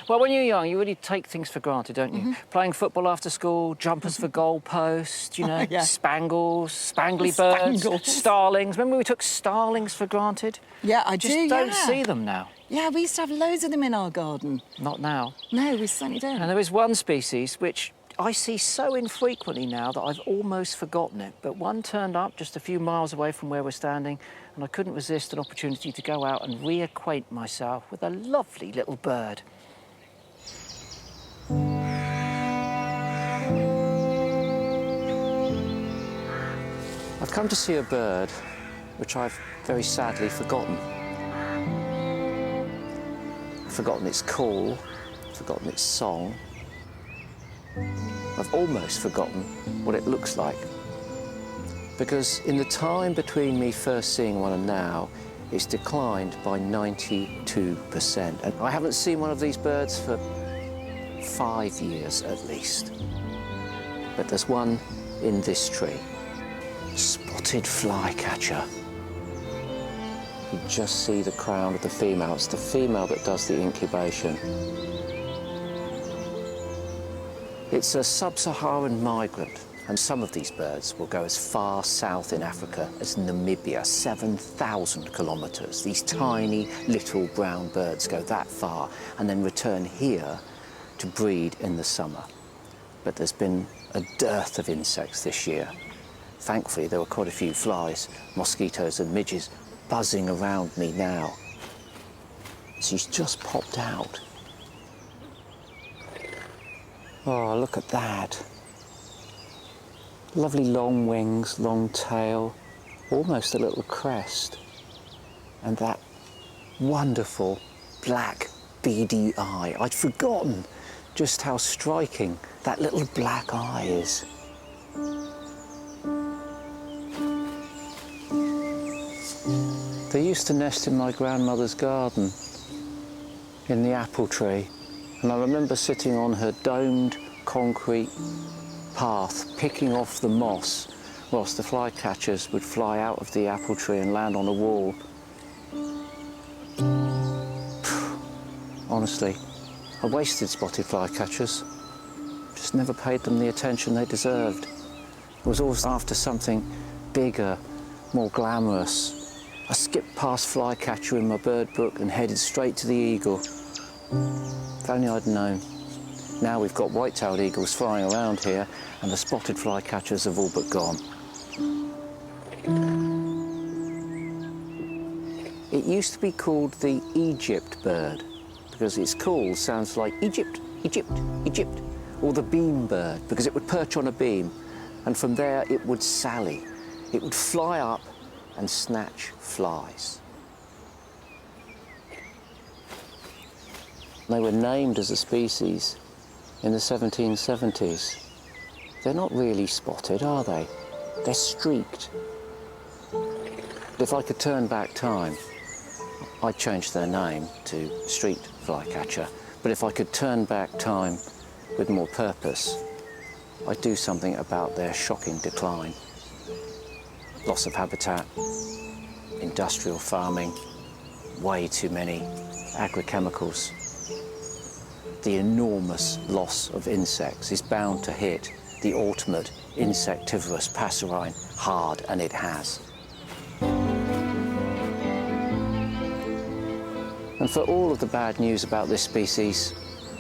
Well, when you're young, you really take things for granted, don't you? Playing football after school, jumpers for goalposts, you know, Yeah. spangles, spangly birds, Spangles. starlings. Remember we took starlings for granted? Yeah, I Just do, don't yeah. see them now. Yeah, we used to have loads of them in our garden. Not now. No, we certainly don't. And there is one species which I see so infrequently now that I've almost forgotten it. But one turned up just a few miles away from where we're standing, and I couldn't resist an opportunity to go out and reacquaint myself with a lovely little bird. I've come to see a bird which I've very sadly forgotten. I've forgotten its call, forgotten its song. I've almost forgotten what it looks like. Because in the time between me first seeing one and now, it's declined by 92%. And I haven't seen one of these birds for 5 years at least. But there's one in this tree. Spotted Flycatcher. You just see the crown of the female. It's the female that does the incubation. It's a sub-Saharan migrant, and some of these birds will go as far south in Africa as Namibia, 7,000 kilometres. These tiny little brown birds go that far and then return here to breed in the summer. But there's been a dearth of insects this year. Thankfully, there were quite a few flies, mosquitoes and midges buzzing around me now. She's just popped out. Oh, look at that. Lovely long wings, long tail, almost a little crest. And that wonderful black beady eye. I'd forgotten just how striking that little black eye is. They used to nest in my grandmother's garden, in the apple tree, and I remember sitting on her domed concrete path, picking off the moss, whilst the flycatchers would fly out of the apple tree and land on a wall. Honestly, I wasted spotted flycatchers, just never paid them the attention they deserved. I was always after something bigger, more glamorous. I skipped past flycatcher in my bird book and headed straight to the eagle. If only I'd known. Now we've got white-tailed eagles flying around here, and the spotted flycatchers have all but gone. It used to be called the Egypt bird, because its call sounds like Egypt, Egypt, Egypt, or the beam bird, because it would perch on a beam, and from there it would sally. It would fly up and snatch flies. They were named as a species in the 1770s. They're not really spotted, are they? They're streaked. If I could turn back time, I'd change their name to streaked flycatcher. But if I could turn back time with more purpose, I'd do something about their shocking decline. Loss of habitat, industrial farming, way too many agrochemicals. The enormous loss of insects is bound to hit the ultimate insectivorous passerine hard, and it has. And for all of the bad news about this species,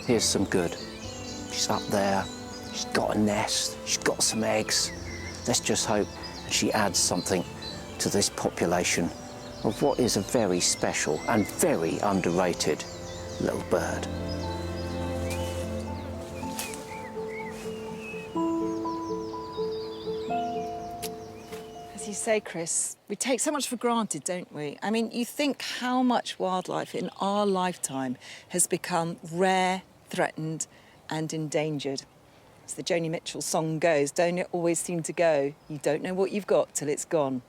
here's some good. She's up there, she's got a nest, she's got some eggs. Let's just hope she adds something to this population of what is a very special and very underrated little bird. As you say, Chris, we take so much for granted, don't we? I mean, you think how much wildlife in our lifetime has become rare, threatened and endangered. As the Joni Mitchell song goes, don't it always seem to go, you don't know what you've got till it's gone.